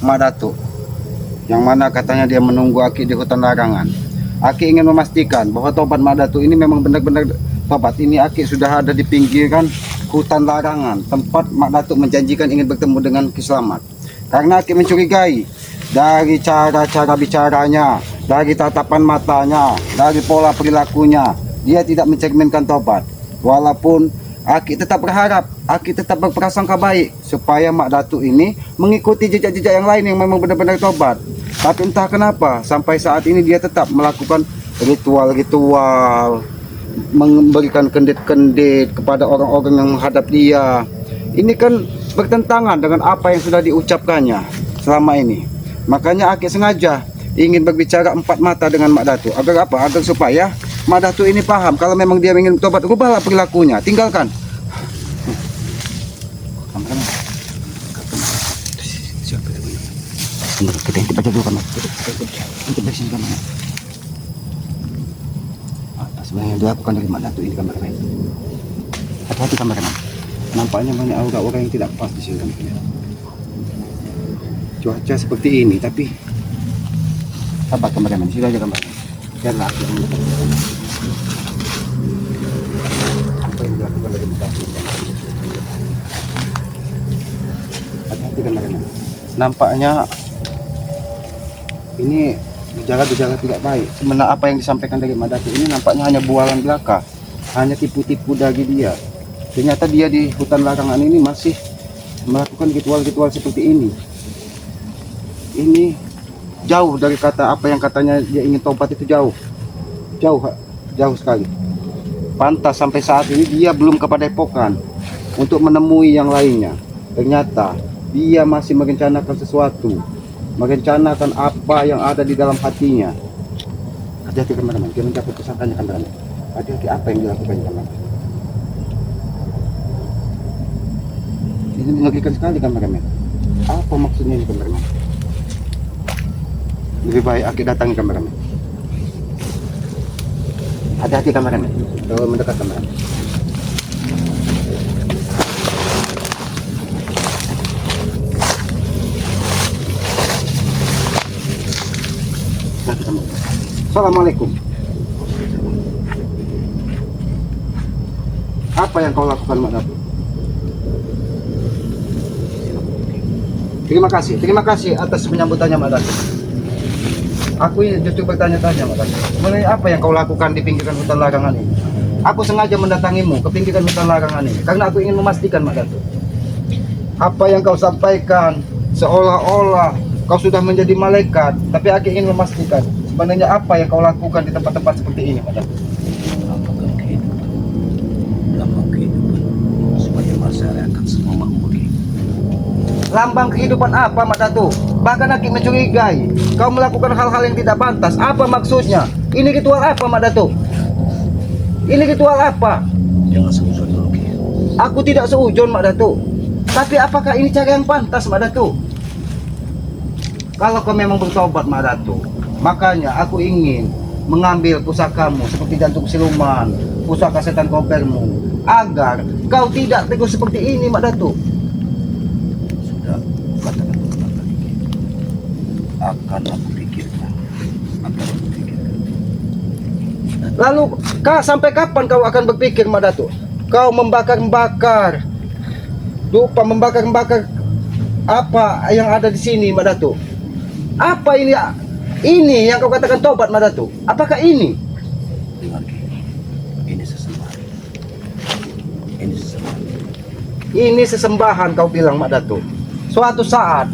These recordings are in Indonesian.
Mak Datuk, yang mana katanya dia menunggu Aki di hutan larangan. Aki ingin memastikan bahwa tobat Mak Datuk ini memang benar-benar tobat. Ini Aki sudah ada di pinggiran hutan larangan, tempat Mak Datuk menjanjikan ingin bertemu dengan Ki Slamet. Karena Aki mencurigai dari cara-cara bicaranya, dari tatapan matanya, dari pola perilakunya, dia tidak mencerminkan tobat. Walaupun Aki tetap berharap, Aki tetap berprasangka baik supaya Mak Datuk ini mengikuti jejak-jejak yang lain yang memang benar-benar tobat. Tapi entah kenapa sampai saat ini dia tetap melakukan ritual-ritual, memberikan kendit-kendit kepada orang-orang yang menghadap dia. Ini kan bertentangan dengan apa yang sudah diucapkannya selama ini. Makanya Aki sengaja ingin berbicara empat mata dengan Mak Datuk. Agar apa? Agar supaya Mak Datuk ini paham kalau memang dia ingin tobat, rubahlah perilakunya, tinggalkan. Kita baca dulu kamar. Kita bersih kamar. Apa sebenarnya yang dilakukan dari Mak Datuk ini kameramen? Hati-hati kameramen. Nampaknya banyak aura-aura yang tidak pas di sini. Cuaca seperti ini, tapi sabar kameramen, sini aja kameramen. Biarlah aku yang melakukan. Apa yang dilakukan dari Mak Datuk? Hati-hati kameramen. Nampaknya ini gejala-gejala tidak baik. Sebenarnya apa yang disampaikan dari Mak Datuk ini nampaknya hanya bualan belaka, hanya tipu-tipu dari dia. Ternyata dia di hutan larangan ini masih melakukan ritual-ritual seperti ini. Ini jauh dari kata apa yang katanya dia ingin tobat, itu jauh sekali. Pantas sampai saat ini dia belum ke Padepokan untuk menemui yang lainnya. Ternyata dia masih merencanakan sesuatu, merencanakan apa yang ada di dalam hatinya. Hati-hati teman-teman, jangan jatuh kesangkanya teman-teman. Hati-hati apa yang dilakukan teman-teman. Ini mengerikan sekali teman-teman. Apa maksudnya ini teman-teman? Lebih baik Aki datangi teman-teman. Hati-hati teman-teman, kalau mendekat teman-teman. Assalamualaikum. Apa yang kau lakukan Mak Datuk? Terima kasih atas penyambutannya Mak Datuk. Aku ini justru bertanya-tanya Mak Datuk, sebenarnya apa yang kau lakukan di pinggiran hutan larangan ini? Aku sengaja mendatangimu ke pinggiran hutan larangan ini karena aku ingin memastikan Mak Datuk, apa yang kau sampaikan seolah-olah kau sudah menjadi malaikat, tapi aku ingin memastikan sebenarnya apa yang kau lakukan di tempat-tempat seperti ini, Mak Datuk. Lambang kehidupan supaya masyarakat semua makmuri. Lambang kehidupan apa, Mak Datuk? Bahkan aku mencurigai kau melakukan hal-hal yang tidak pantas. Apa maksudnya? Ini ritual apa, Mak Datuk? Ini ritual apa? Jangan seuzon dulu, Ki. Aku tidak seujon, Mak Datuk. Tapi apakah ini cara yang pantas, Mak Datuk? Kalau kau memang bertobat, Mak Datuk, makanya aku ingin mengambil pusakamu seperti jantung siluman, pusaka setan kopermu, agar kau tidak teguh seperti ini, Mak Datuk. Sudah katakan berulang kali, Ki. Akan aku pikirkan. Lalu sampai kapan kau akan berpikir, Mak Datuk? Kau membakar-bakar, lupa membakar-bakar apa yang ada di sini, Mak Datuk? Apa ini? Ini yang kau katakan tobat, Mak Datuk? Apakah ini? Dengar, Ki. Ini sesembahan. Ini sesembahan. Ini sesembahan kau bilang, Mak Datuk. Suatu saat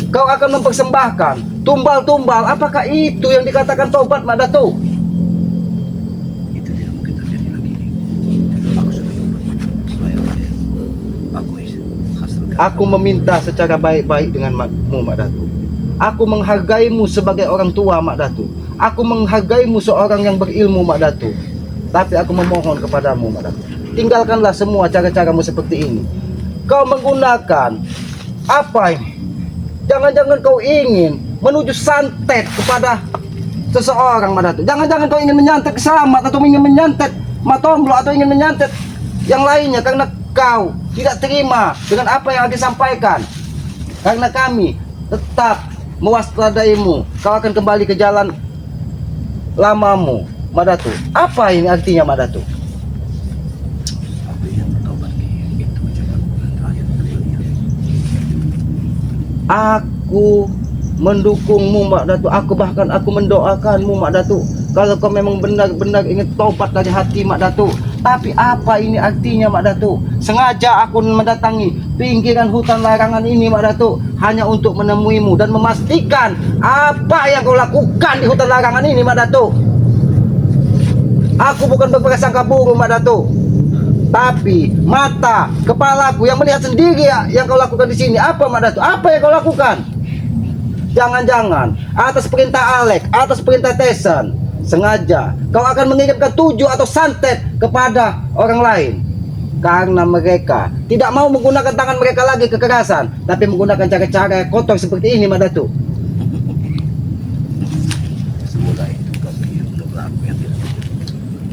kau akan mempersembahkan tumbal-tumbal. Apakah itu yang dikatakan tobat, Mak Datuk? Itu tidak mungkin terjadi lagi, Ki. Aku sudah berbuat supaya kalian. Aku meminta secara baik-baik denganmu, Mak Datuk. Aku menghargaimu sebagai orang tua, Mak Datuk. Aku menghargaimu seorang yang berilmu, Mak Datuk. Tapi aku memohon kepadamu, Mak Datuk, tinggalkanlah semua cara-caramu seperti ini. Kau menggunakan apa ini? Jangan-jangan kau ingin menuju santet kepada seseorang, Mak Datuk. Jangan-jangan kau ingin menyantet Slamet atau ingin menyantet Matomblo atau ingin menyantet yang lainnya karena kau tidak terima dengan apa yang disampaikan. Karena kami tetap mewaspadaimu, kau akan kembali ke jalan lamamu, Mak Datuk. Apa ini artinya, Mak Datuk? Aku ingin bertobat Ki. Itu jalan terakhir kalian. Aku mendukungmu, Mak Datuk. Aku mendoakanmu, Mak Datuk. Kalau kau memang benar-benar ingin tobat dari hati, Mak Datuk. Tapi apa ini artinya, Mak Datuk? Sengaja aku mendatangi pinggiran hutan larangan ini, Mak Datuk, hanya untuk menemuimu dan memastikan apa yang kau lakukan di hutan larangan ini, Mak Datuk. Aku bukan berprasangka buruk, Mak Datuk. Tapi mata, kepalaku yang melihat sendiri yang kau lakukan di sini. Apa, Mak Datuk? Apa yang kau lakukan? Jangan-jangan atas perintah Alek, atas perintah Tesan, sengaja kau akan mengirimkan 7 atau santet kepada orang lain. Karena mereka tidak mau menggunakan tangan mereka lagi kekerasan, tapi menggunakan cara-cara kotor seperti ini, Mak Datuk. Semoga itu kami yang berlaku yang tidak.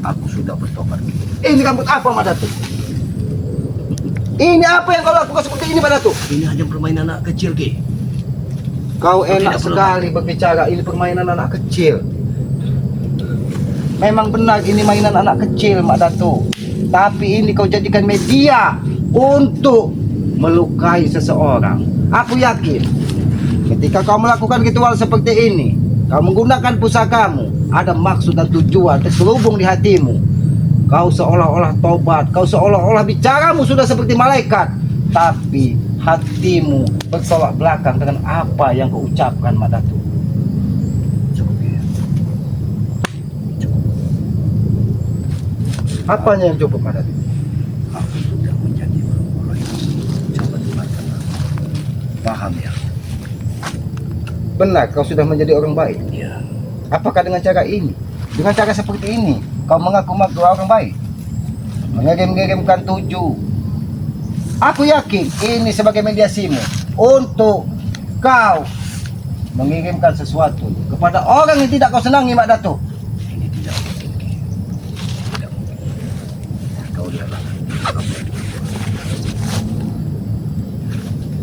Aku sudah bertobat Ki. Ini rambut apa, Mak Datuk? Ini apa yang kau lakukan seperti ini, Mak Datuk? Ini hanya permainan anak kecil Ki. Kau enak Tidak perlu sekali berbicara, ini permainan anak kecil. Memang benar ini mainan anak kecil, Mak Datuk. Tapi ini kau jadikan media untuk melukai seseorang. Aku yakin ketika kau melakukan ritual seperti ini, kau menggunakan pusakamu, ada maksud dan tujuan terselubung di hatimu. Kau seolah-olah tobat, kau seolah-olah bicaramu sudah seperti malaikat, tapi hatimu bertolak belakang dengan apa yang kau ucapkan, Mak Datuk. Cukup Ki. Cukup. Apanya yang cukup, Mak Datuk? Aku sudah menjadi orang-orang yang coba dimakan. Paham ya? Benar, kau sudah menjadi orang baik. Ya. Apakah dengan cara ini? Dengan cara seperti ini, kau mengaku-ngaku orang baik? Mengirim-ngirimkan 7. Aku yakin ini sebagai mediasimu untuk kau mengirimkan sesuatu kepada orang yang tidak kau senangi, Mak Datuk. Ini tidak mungkin Ki. Tidak mungkin. Kau lihatlah.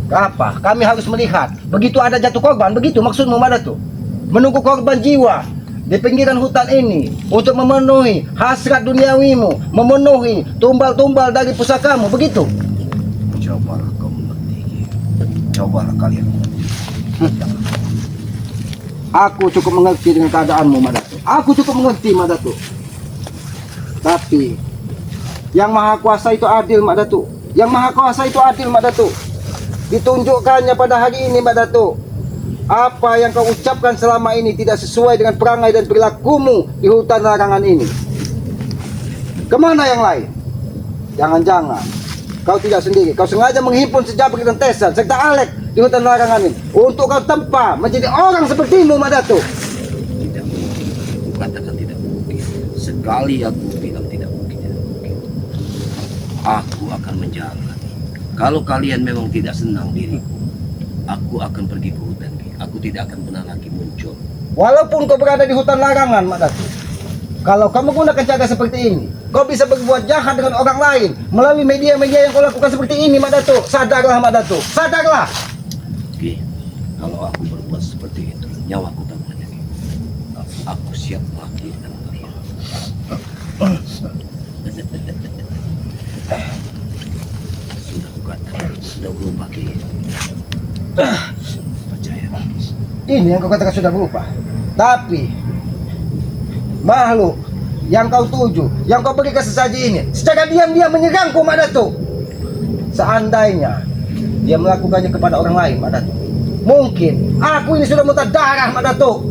Apa? Kami harus melihat. Begitu ada jatuh korban, begitu maksudmu, Mak Datuk? Menunggu korban jiwa di pinggiran hutan ini untuk memenuhi hasrat duniawimu, memenuhi tumbal-tumbal dari pusakamu, begitu? Cobalah kau mengerti Ki. Cobalah kalian mengerti. Jangan. Aku cukup mengerti dengan keadaanmu, Mak Datuk. Aku cukup mengerti, Mak Datuk. Tapi yang Maha Kuasa itu adil, Mak Datuk. Yang Maha Kuasa itu adil, Mak Datuk. Ditunjukkannya pada hari ini, Mak Datuk. Apa yang kau ucapkan selama ini tidak sesuai dengan perangai dan perilakumu di hutan larangan ini. Kemana yang lain? Jangan-jangan kau tidak sendiri. Kau sengaja menghimpun Sejabri dan Tesan serta Alek di hutan larangan ini untuk kau tempa menjadi orang sepertimu, Mak Datuk. Tidak mungkin. Katakan tidak mungkin. Sekali aku bilang tidak mungkin, tidak mungkin. Aku akan menjaga. Kalau kalian memang tidak senang diriku, aku akan pergi ke hutan. Ki. Aku tidak akan pernah lagi muncul. Walaupun kau berada di hutan larangan, Mak Datuk, kalau kau menggunakan cara seperti ini, kau bisa berbuat jahat dengan orang lain melalui media-media yang kau lakukan seperti ini, Mak Datuk. Sadarlah, Mak Datuk. Sadarlah. Ki, kalau aku berbuat seperti itu, nyawaku tak banyak. Aku siap mati dengan kalian. Sudah kukatakan, sudah berubah Ki. Percaya. Ini yang kau katakan sudah berubah. Tapi makhluk yang kau tuju, yang kau beri ke sesaji ini, secara diam-diam menyerangku, Mak Datuk. Seandainya dia melakukannya kepada orang lain, Mak Datuk, mungkin aku ini sudah muntah darah, Mak Datuk.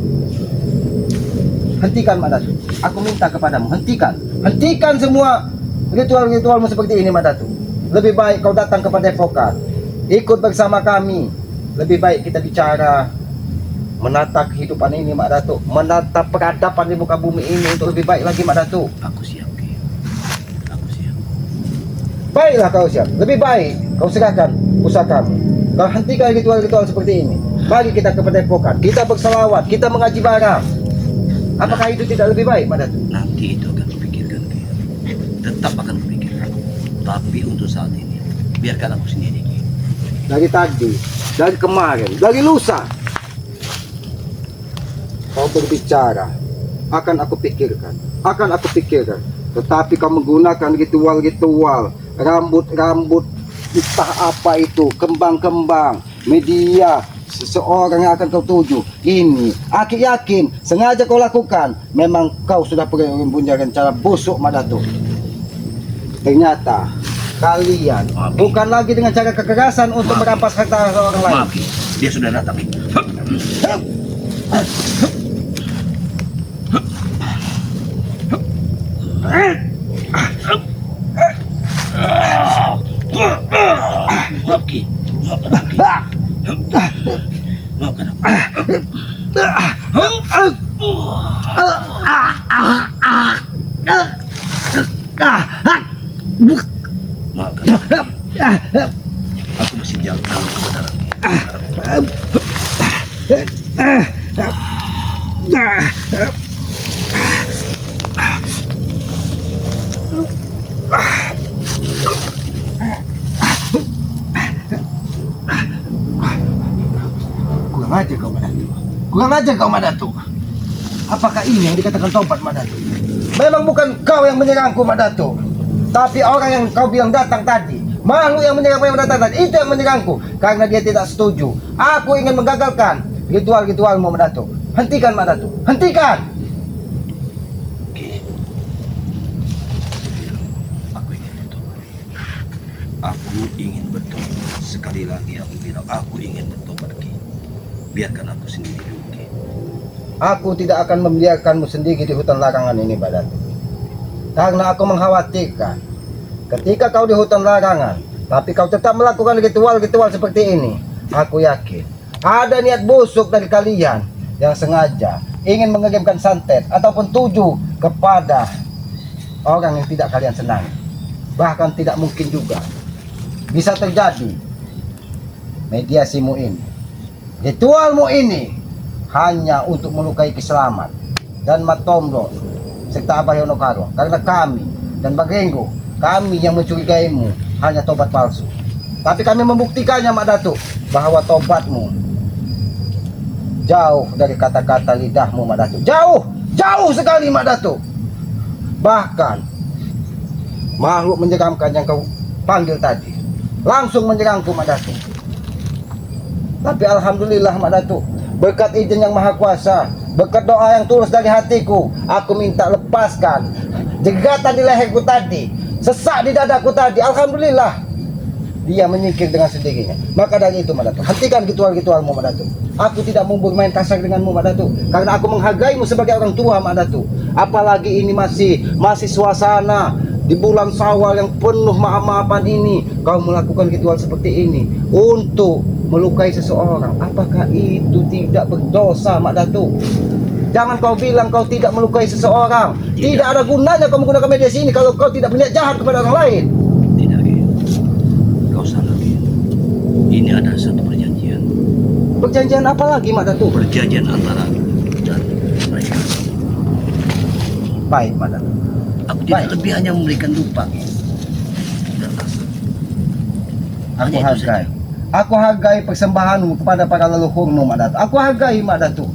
Hentikan, Mak Datuk. Aku minta kepadamu, hentikan. Hentikan semua ritual-ritualmu seperti ini, Mak Datuk. Lebih baik kau datang kepada advokat, ikut bersama kami. Lebih baik kita bicara menata kehidupan ini, Mak Datuk, menata peradaban di muka bumi ini untuk lebih baik lagi, Mak Datuk. Aku siap Ki. Aku siap. Baiklah kau siap. Lebih baik kau serahkan pusakamu. Kau hentikan ritual-ritual seperti ini. Mari kita kepada advokat, kita berselawat, kita mengaji barang. Apakah itu tidak lebih baik, Mak Datuk? Nanti itu akan kupikirkan Ki. Tetap akan kupikirkan. Tapi untuk saat ini, biarkan aku sendiri Ki. dari tadi, dari kemarin, dari lusa. Kau berbicara, akan aku pikirkan. Tetapi kau menggunakan ritual-ritual, rambut-rambut, entah apa itu, kembang-kembang, media, seseorang yang akan kau tuju. Ini, aku yakin, sengaja kau lakukan. Memang kau sudah punya rencana busuk, Mak Datuk. Ternyata kalian bukan lagi dengan cara kekerasan untuk merampas harta orang lain. Maaf, Ki. Dia sudah datang. Ki. Maaf, Ki. Maafkan aku. Maafkan aku. Aku masih jauh dalam kebenaran. Kurang aja kau, Mak Datuk. Apakah ini yang dikatakan tobat, Mak Datuk? Memang bukan kau yang menyerangku, Mak Datuk, tapi orang yang kau bilang datang tadi, makhluk yang datang tadi, itu yang menyerangku. Karena dia tidak setuju. Aku ingin menggagalkan ritual-ritualmu, Mak Datuk. Hentikan, Mak Datuk. Hentikan. Ki. Aku ingin bertobat. Aku ingin bertobat. Sekali lagi aku bilang, aku ingin bertobat, Ki. Biarkan aku sendiri dulu, Ki. Aku tidak akan membiarkanmu sendiri di hutan larangan ini, Mak Datuk. Karena aku mengkhawatirkan ketika kau di hutan larangan, tapi kau tetap melakukan ritual-ritual seperti ini, aku yakin ada niat busuk dari kalian yang sengaja ingin mengirimkan santet ataupun tuju kepada orang yang tidak kalian senangi. Bahkan tidak mungkin juga bisa terjadi mediasimu ini, ritualmu ini hanya untuk melukai Kiselamat dan Matombo serta Abah Yonokaro. Karena kami dan Bagenggo, kami yang mencurigaimu hanya tobat palsu. Tapi kami membuktikannya, Mak Datuk, bahwa tobatmu jauh dari kata-kata lidahmu, Mak Datuk. Jauh sekali, Mak Datuk. Bahkan makhluk menyeramkan yang kau panggil tadi langsung menyerangku, Mak Datuk. Tapi alhamdulillah, Mak Datuk, berkat izin yang maha kuasa, berkat doa yang tulus dari hatiku, aku minta lepaskan jegatan di leherku tadi, sesak di dadaku tadi. Alhamdulillah, dia menyingkir dengan sendirinya. Maka dari itu, Mak Datuk, hentikan ritual-ritualmu, Mak Datuk. Aku tidak mau bermain kasar denganmu, Mak Datuk, karena aku menghargaimu sebagai orang tua, Mak Datuk. Apalagi ini masih suasana di bulan Syawal yang penuh maaf-maafan ini, kau melakukan ritual seperti ini untuk melukai seseorang. Apakah itu tidak berdosa, Mak Datuk? Jangan kau bilang kau tidak melukai seseorang. Tidak ada gunanya kau menggunakan mediasi ini kalau kau tidak berniat jahat kepada orang lain. Tidak, Ki. Kau salah, Ki. Ini ada satu perjanjian. Perjanjian apa lagi, Mak Datuk? Perjanjian antara dan mereka. Baik, Mak Datuk. Aku tidak lebih hanya memberikan lupa, Ki. Dan rasa. Hanya itu saja. Aku hargai persembahanmu kepada para leluhurmu, Mak Datuk. Aku hargai, Mak Datuk.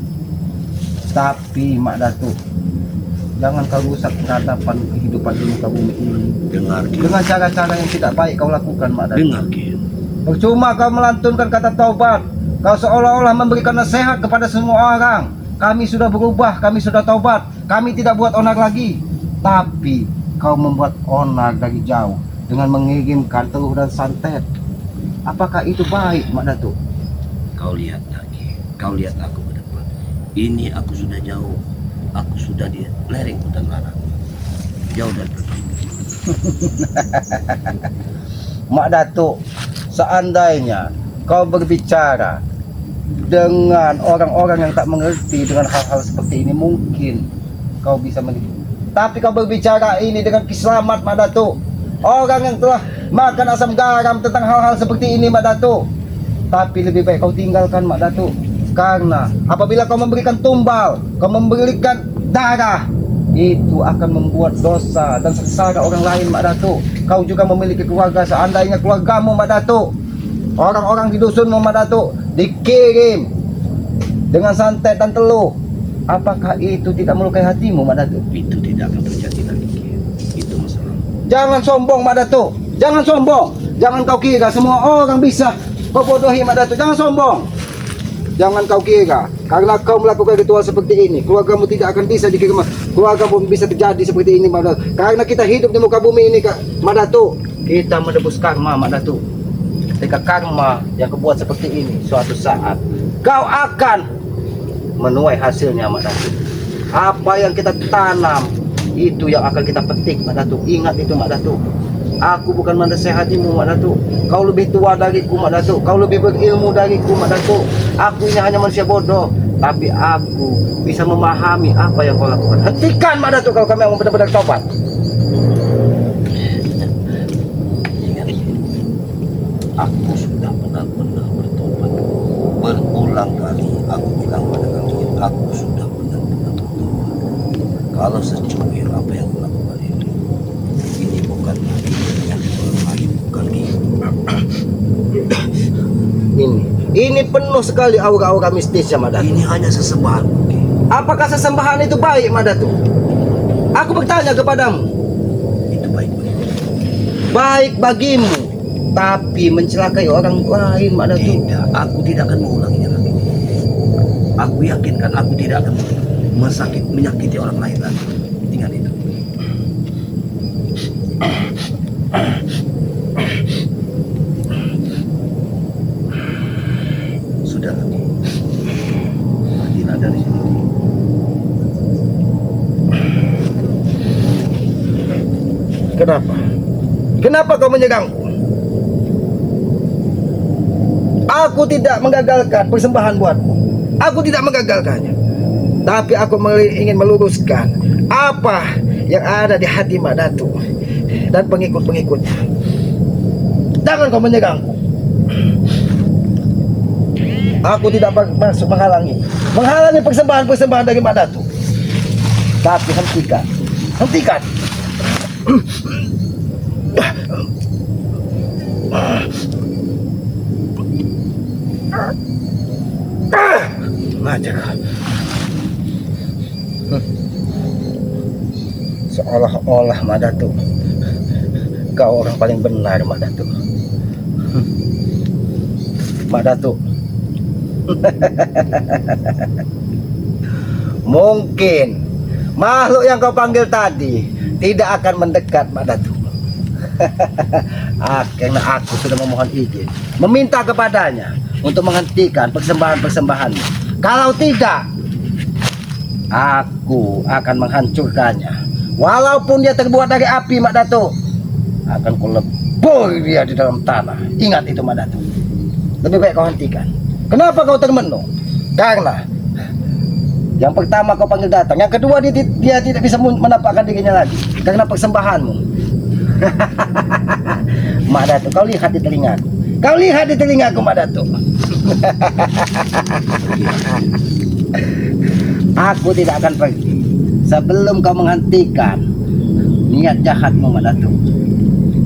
Tapi, Mak Datuk, jangan kau rusak peradaban kehidupan di muka bumi ini Dengar, Ki. dengan cara-cara yang tidak baik kau lakukan, Mak Datuk. Dengar, Ki. Percuma kau melantunkan kata taubat. Kau seolah-olah memberikan nasihat kepada semua orang. Kami sudah berubah, kami sudah taubat, kami tidak buat onar lagi. Tapi kau membuat onar dari jauh dengan mengirimkan teluh dan santet. Apakah itu baik, Mak Datuk? Kau lihat lagi. Kau lihat aku ke depan. Ini aku sudah jauh. Aku sudah di lereng hutan larang. Jauh dari perkampungan. Mak Datuk, seandainya kau berbicara dengan orang-orang yang tak mengerti dengan hal-hal seperti ini, mungkin kau bisa mengerti. Tapi kau berbicara ini dengan Kiselamat, Mak Datuk, orang yang telah makan asam garam tentang hal-hal seperti ini, Mak Datuk. Tapi lebih baik kau tinggalkan, Mak Datuk, karena apabila kau memberikan tumbal, kau memberikan darah, itu akan membuat dosa dan sengsara orang lain, Mak Datuk. Kau juga memiliki keluarga, seandainya keluargamu, Mak Datuk, Orang-orang di dusunmu Mak Datuk dikirim dengan santet dan teluh. Apakah itu tidak melukai hatimu Mak Datuk? Itu tidak akan terjadi lagi, Ki. Itu masalah. Jangan sombong Mak Datuk. Jangan sombong. Jangan kau kira semua orang bisa kau bodohi Mak Datuk. Jangan sombong. Jangan kau kira karena kau melakukan ritual seperti ini, keluargamu tidak akan bisa dikirim. Keluargamu bisa terjadi seperti ini Mak Datuk. Karena kita hidup di muka bumi ini Mak Datuk, kita menebus karma Mak Datuk. Ketika karma yang kau buat seperti ini, suatu saat kau akan menuai hasilnya Mak Datuk. Apa yang kita tanam itu yang akan kita petik Mak Datuk. Ingat itu Mak Datuk. Aku bukan menasehatimu Mak Datuk. Kau lebih tua dariku Mak Datuk. Kau lebih berilmu dariku Mak Datuk. Aku ini hanya manusia bodoh, tapi aku bisa memahami apa yang kau lakukan. Hentikan Mak Datuk kalau kau memang benar-benar tobat. Ingat ini. Aku sudah benar-benar bertobat. Berulang kali aku bilang pada kalian, aku sudah benar-benar bertobat. Kalau secuil apa yang kulakukan ini bukan yang orang lain, bukan Ini penuh sekali aura-aura mistis ya Mak Datuk. ini hanya sesembahan. Apakah sesembahan itu baik Mak Datuk? Aku bertanya kepadamu. Itu baik bagiku. Baik bagimu, tapi mencelakai orang lain Mak Datuk. Tidak, aku tidak akan mengulanginya lagi. Aku yakinkan aku tidak akan menyakiti orang lain lagi. Ingat itu. Sudah lagi. Pergilah dari sini. Kenapa? Kenapa kau menyerangku? Aku tidak menggagalkan persembahan buatmu. Aku tidak menggagalkannya. Tapi aku ingin meluruskan apa yang ada di hati Mak Datuk dan pengikut-pengikutnya. Jangan kau menyerangku. Aku tidak bermaksud menghalangi persembahan-persembahan dari Mak Datuk. Tapi hentikan. Hentikan. Ngajar. Seolah-olah Mak Datuk, kau orang paling benar Mak Datuk. Mak Datuk. Mungkin makhluk yang kau panggil tadi tidak akan mendekat Mak Datuk. Karena aku sudah memohon izin, meminta kepadanya untuk menghentikan persembahan-persembahannya. Kalau tidak, aku akan menghancurkannya. Walaupun dia terbuat dari api Mak Datuk, akan kulebur dia di dalam tanah. Ingat itu Mak Datuk. Lebih baik kau hentikan. Kenapa kau termenung? Karena yang pertama kau panggil datang, yang kedua dia tidak bisa menampakkan dirinya lagi karena persembahanmu. Mak Datuk, kau lihat di telingaku. Kau lihat di telingaku Mak Datuk. Aku tidak akan pergi sebelum kau menghentikan niat jahatmu Mak Datuk.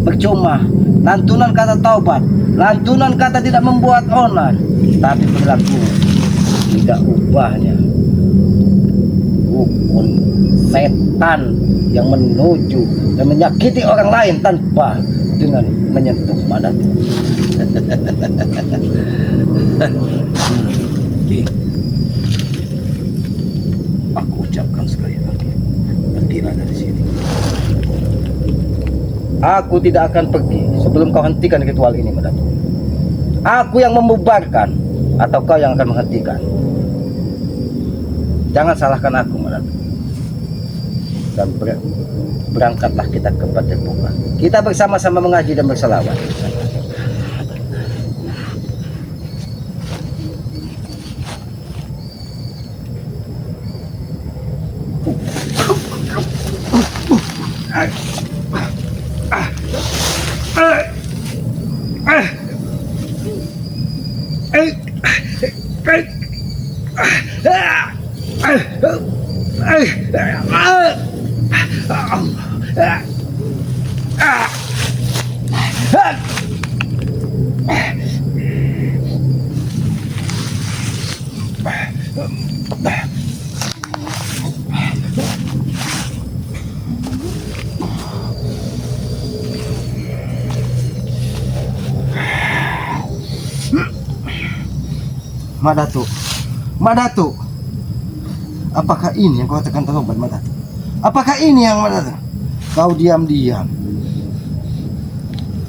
Percuma lantunan kata taubat, lantunan kata tidak membuat onar, tapi perilaku tidak ubahnya. Rukun setan yang menuju dan menyakiti orang lain tanpa dengan menyentuh Mak Datuk. Aku ucapkan sekali lagi, pergilah dari sini. Aku tidak akan pergi sebelum kau hentikan ritual ini Mak Datuk. Aku yang membubarkan atau kau yang akan menghentikan. Jangan salahkan aku Mak Datuk. Dan berangkatlah kita ke Padepokan. Kita bersama-sama mengaji dan berselawat. Mak Datuk, Mak Datuk, apakah ini yang kau katakan taubat, Mak Datuk? Apakah ini yang Mak Datuk? Kau diam-diam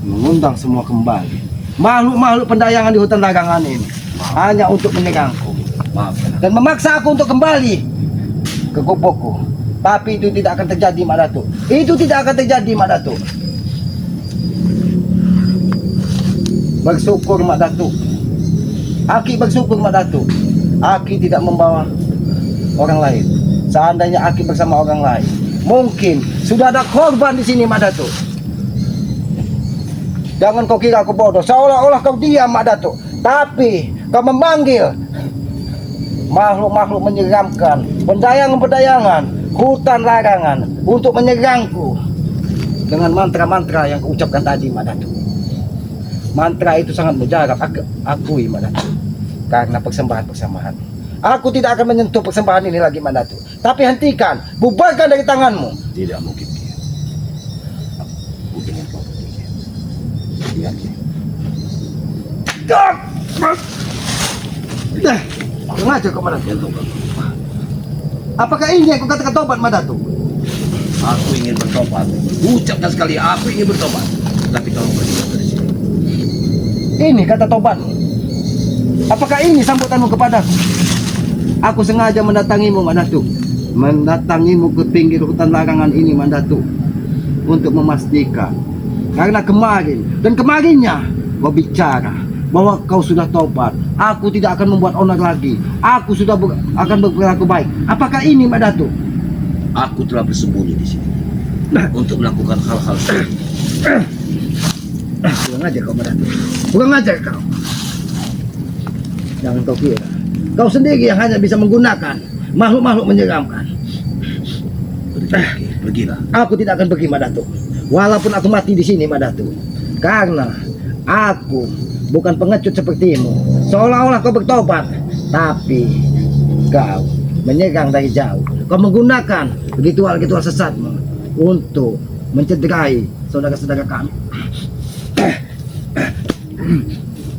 mengundang semua kembali makhluk-makhluk pendayangan di hutan larangan ini hanya untuk menyerangku Maafkan. dan memaksa aku untuk kembali ke gubukku. Tapi itu tidak akan terjadi, Mak Datuk. Itu tidak akan terjadi, Mak Datuk. Bersyukur, Mak Datuk. Aki bersyukur, Mak Datuk. Aki tidak membawa orang lain. Seandainya Aki bersama orang lain, mungkin sudah ada korban di sini, Mak Datuk. Jangan kau kira aku bodoh, seolah-olah kau diam, Mak Datuk. Tapi kau memanggil makhluk-makhluk menyeramkan, pendayangan-pendayangan, hutan larangan untuk menyerangku dengan mantra-mantra yang kau ucapkan tadi, Mak Datuk. Mantra itu sangat mujarab, akui, Mak Datuk. Karena persembahan-persembahan, aku tidak akan menyentuh persembahan ini lagi, Mak Datuk. Tapi hentikan, bubarkan dari tanganmu. Tidak mungkin dia. Aku ingin kau berpikir. Yakin. Kurang ajar kau, Mak Datuk. Yang kau katakan. Apakah ini yang kau katakan tobat, Mak Datuk? Aku ingin bertobat. Ucapkan sekali, aku ingin bertobat. Tapi kau pergi dari sini. Ini kata tobatmu. Apakah ini sambutanmu kepadaku? Aku sengaja mendatangimu, Mak Datuk. Mendatangimu ke pinggir hutan larangan ini, Mak Datuk, untuk memastikan. Karena kemarin dan kemarinnya kau bicara bahwa kau sudah tobat. Aku tidak akan membuat onar lagi. Aku sudah akan berperilaku baik. Apakah ini, Mak Datuk? Aku telah bersembunyi di sini untuk melakukan hal-hal seperti ini. Kurang ajar kau, Mak Datuk. Kurang ajar kau. Jangan kau kira kau sendiri yang hanya bisa menggunakan makhluk-makhluk menyeramkan. Pergilah. Aku tidak akan pergi, Mak Datuk. Walaupun aku mati di sini, Mak Datuk. Karena aku bukan pengecut sepertimu. Seolah-olah kau bertobat, tapi kau menyerang dari jauh. Kau menggunakan ritual-ritual sesatmu untuk mencederai saudara-saudara kami.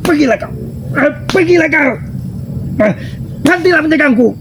Pergilah kau. Pergilah kau. Hentilah menyerangku.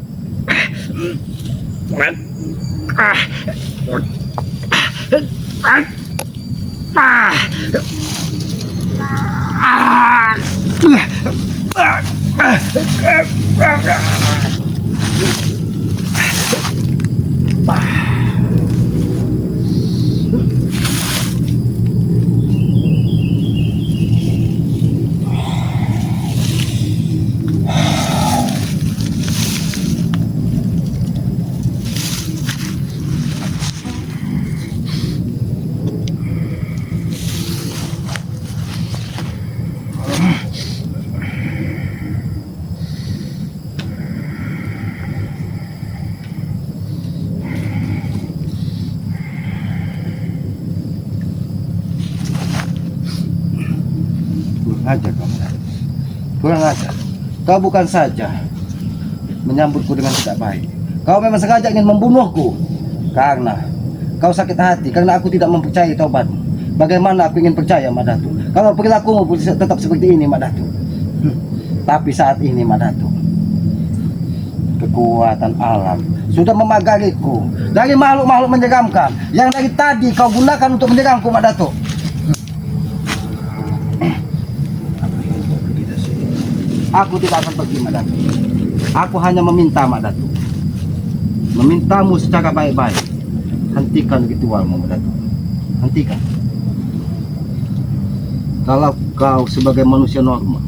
Ajar kau, kurang ajar. Kau bukan saja menyambutku dengan tidak baik. Kau memang sengaja ingin membunuhku karena kau sakit hati karena aku tidak mempercayai tobatmu. Bagaimana aku ingin percaya, Mak Datuk, kalau perilakumu tetap seperti ini, Mak Datuk. Tapi saat ini, Mak Datuk, kekuatan alam sudah memagariku dari makhluk-makhluk menyeramkan yang dari tadi kau gunakan untuk menyerangku, Mak Datuk. Aku tidak akan pergi, Mak Datuk. Aku hanya meminta, Mak Datuk, memintamu secara baik-baik, hentikan ritualmu, Mak Datuk. Hentikan. Kalau kau sebagai manusia normal,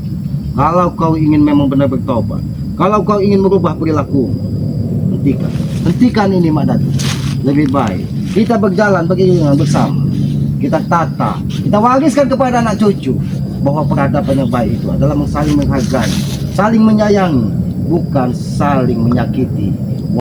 kalau kau ingin memang benar bertobat, kalau kau ingin merubah perilaku, hentikan. Hentikan ini, Mak Datuk. Lebih baik kita berjalan beriringan bersama. Kita tata, kita wariskan kepada anak cucu bahwa peradaban yang baik itu adalah saling menghargai, saling menyayangi, bukan saling menyakiti